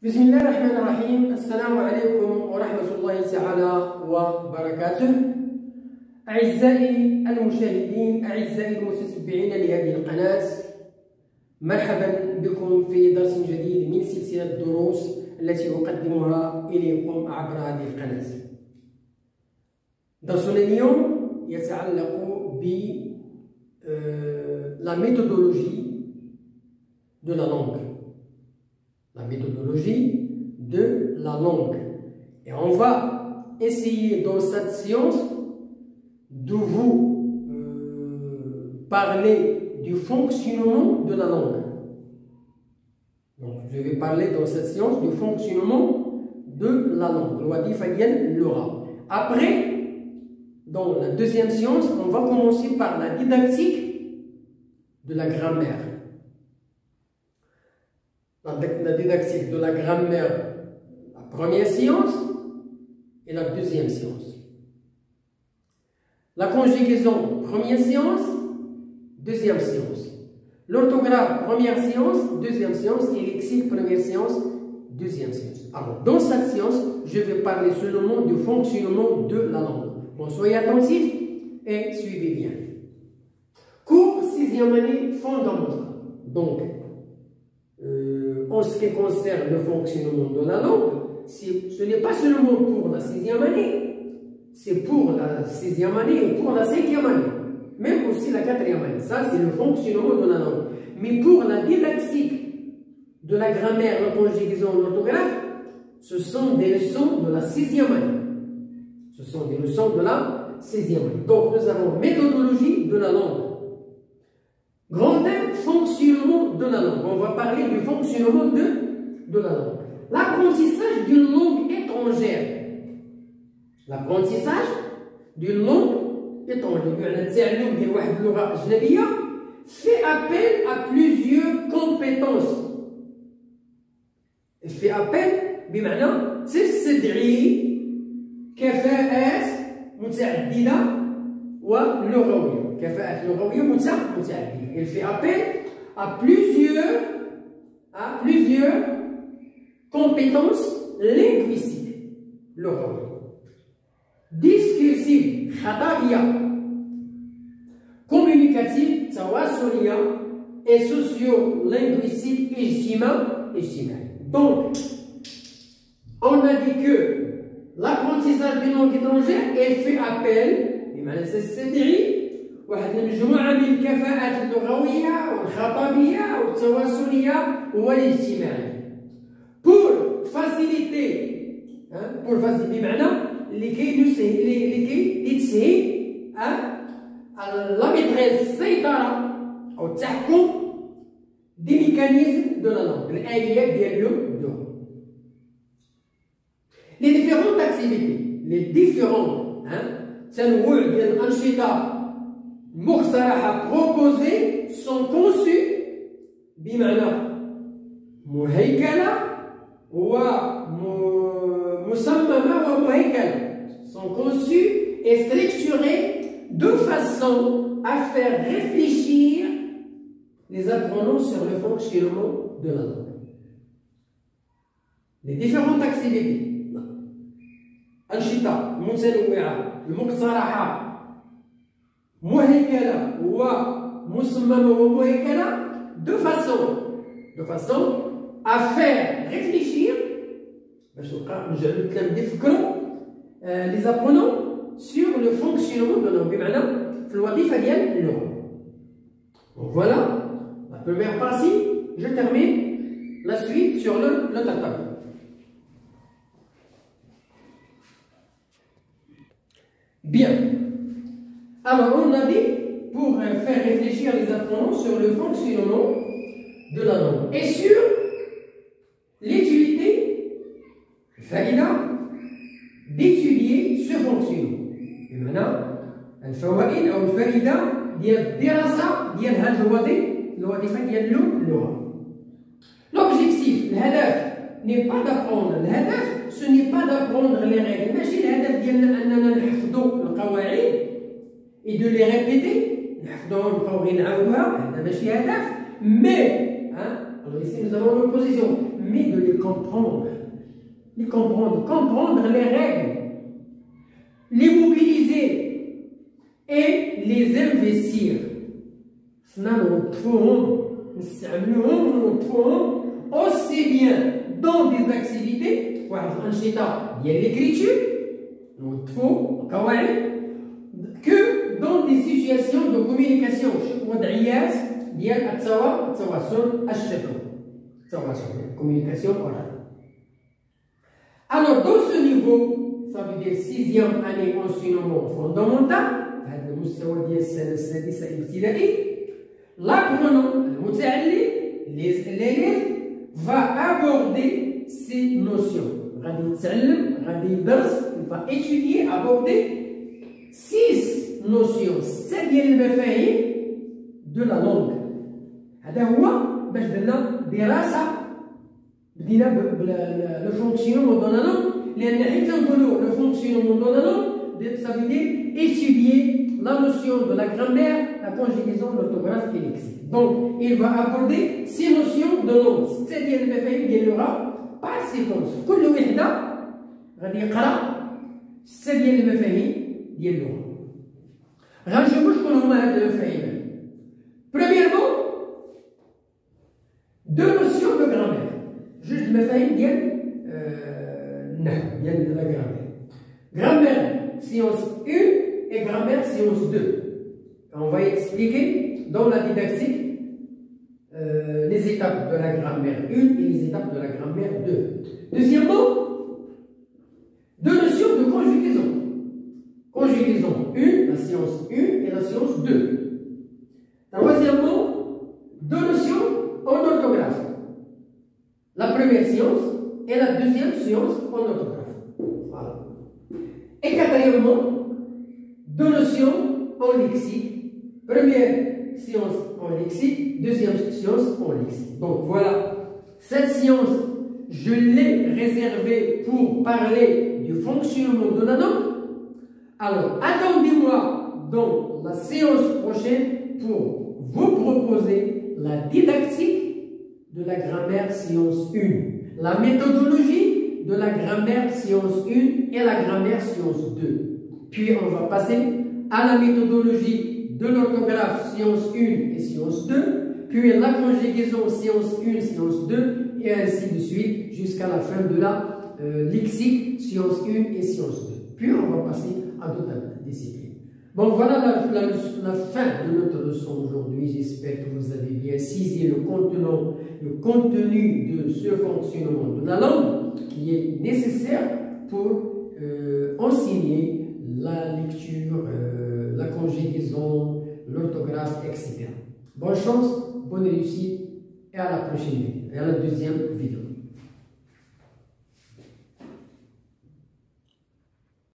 بسم الله الرحمن الرحيم. السلام عليكم ورحمة الله تعالى وبركاته. أعزائي المشاهدين، أعزائي المتتبعين لهذه القناة، مرحبا بكم في درس جديد من سلسلة الدروس التي أقدمها إليكم عبر هذه القناة. درسنا اليوم يتعلق ب la méthodologie de la langue. La méthodologie de la langue. Et on va essayer dans cette séance de vous parler du fonctionnement de la langue. Donc, je vais parler dans cette séance du fonctionnement de la langue. Après, dans la deuxième séance, on va commencer par la didactique de la grammaire. La didactique de la grammaire, la première séance et la deuxième séance. La conjugaison, première séance, deuxième séance. L'orthographe, première séance, deuxième séance. Et lexique, première séance, deuxième séance. Alors, dans cette séance, je vais parler seulement du fonctionnement de la langue. Bon, soyez attentifs et suivez bien. Cours 6e année fondamentale. Donc, en ce qui concerne le fonctionnement de la langue, ce n'est pas seulement pour la 6e année, c'est pour la 6e année et pour la 5e année, même aussi la 4e année. Ça, c'est le fonctionnement de la langue. Mais pour la didactique de la grammaire, la conjugaison, l'orthographe, ce sont des leçons de la 6e année. Ce sont des leçons de la 6e année. Donc, nous avons méthodologie de la langue. Grand thème, fonctionnement de la langue. On va parler du fonctionnement de la langue. L'apprentissage d'une langue étrangère. L'apprentissage d'une langue étrangère. Fait appel à plusieurs compétences. Il fait appel بمعنى تستدعي كفاءات متعددة ولغوية. كفاءات لغوية متعددة. Il fait appel à plusieurs compétences linguistiques لغوية. Discursive خطابية, communicative تواصلية et socio-linguistique اجتماعي. Donc, on a dit que l'apprentissage d'une langue étrangère, elle fait appel بمعنى تستدعي واحد المجموعة من الكفاءات اللغوية والخطابية والتواصلية والاجتماعية. Pour faciliter بمعنى لكي تسهل la maîtrise السيطرة أو التحكم des mécanismes de la langue. الآليات ديال اللغة. Les différentes activités, les différents تنوع ديال الأنشطة مقترحة proposées sont conçues بمعنى مهيكلة ومصممة ومهيكلة. Sont conçues et structurées de façon à faire réfléchir les apprenants sur le fonctionnement de la langue. Les différentes activités أنشطة متنوعة المقترحة مهيكلة ومصممة ومهيكلة de façon à faire réfléchir باش نجعلوا الكلام يفكروا les apprenants sur le fonctionnement de la langue بمعنى في الوظيفة ديال اللغة. Donc voilà la première partie. Je termine la suite sur le tableau. Bien. Alors, on a dit, pour faire réfléchir les apprenants sur le fonctionnement de la langue et sur l'utilité, d'étudier ce fonctionnement. Et maintenant, الفوائد أو الفائدة ديال الدراسة ديال هذه الوظيفة ديال اللغة. L'objectif, الهدف n'est pas d'apprendre. الهدف ce n'est pas d'apprendre les règles. ماشي الهدف ديالنا أننا نحفظوا القواعد et de les répéter. نحفظوها ونبقاو غير نعاودوها. هذا ماشي هدف. Mais, alors ici nous avons l'opposition. mais de les comprendre. Comprendre les règles, les mobiliser et les investir. Aussi bien dans des activités, l'écriture, que dans des situations de communication. Communication orale. Alors, dans ce niveau, ça veut dire 6e année enseignement fondamental, l'apprenant, l'élève va aborder ces notions. Il va étudier, aborder 6 notions. C'est de la langue. هذا هو باش درنا دراسة بدينا le fonctionnement de la langue لأن حيت نقولوا le fonctionnement de la langue ça veut dire étudier la notion de la grammaire, la conjugaison, l'orthographe et le lexique. Donc il va aborder 6 notions de langue. C'est-à-dire المفاهيم ديال اللغة par séquence. كل وحدة غادي يقرأ 6 ديال المفاهيم ديال اللغة. غنشوفوا شكون هما هاد المفاهيم. Premièrement, 2 notions de grammaire. Juste المفاهيم ديال النحو ديال la grammaire. Grammaire séance 1 et grammaire séance 2. On va expliquer dans la didactique les étapes de la grammaire 1 et les étapes de la grammaire 2. Deuxièmement, 2 notions de conjugaison. Conjugaison 1, la séance 1 et la séance 2. Troisièmement, 2 notions en orthographe. La première séance et la deuxième séance en orthographe. Voilà. Et quatrièmement, 2 notions en lexique. Première séance en lexique, deuxième séance en lexique. Donc voilà, cette séance, je l'ai réservée pour parler du fonctionnement de la langue. Alors, attendez-moi dans la séance prochaine pour vous proposer la didactique de la grammaire séance 1, la méthodologie de la grammaire séance 1 et la grammaire séance 2. Puis on va passer à la méthodologie de l'orthographe séance 1 et séance 2, puis la conjugaison séance 1, séance 2, et ainsi de suite jusqu'à la fin de la lexique séance 1 et séance 2. Puis on va passer à d'autres disciplines. Bon, voilà la fin de notre leçon aujourd'hui. J'espère que vous avez bien saisi le contenu de ce fonctionnement de la langue qui est nécessaire pour enseigner la lecture, la conjugaison, l'orthographe, etc. Bonne chance, bonne réussite et à la prochaine vidéo, et à la deuxième vidéo.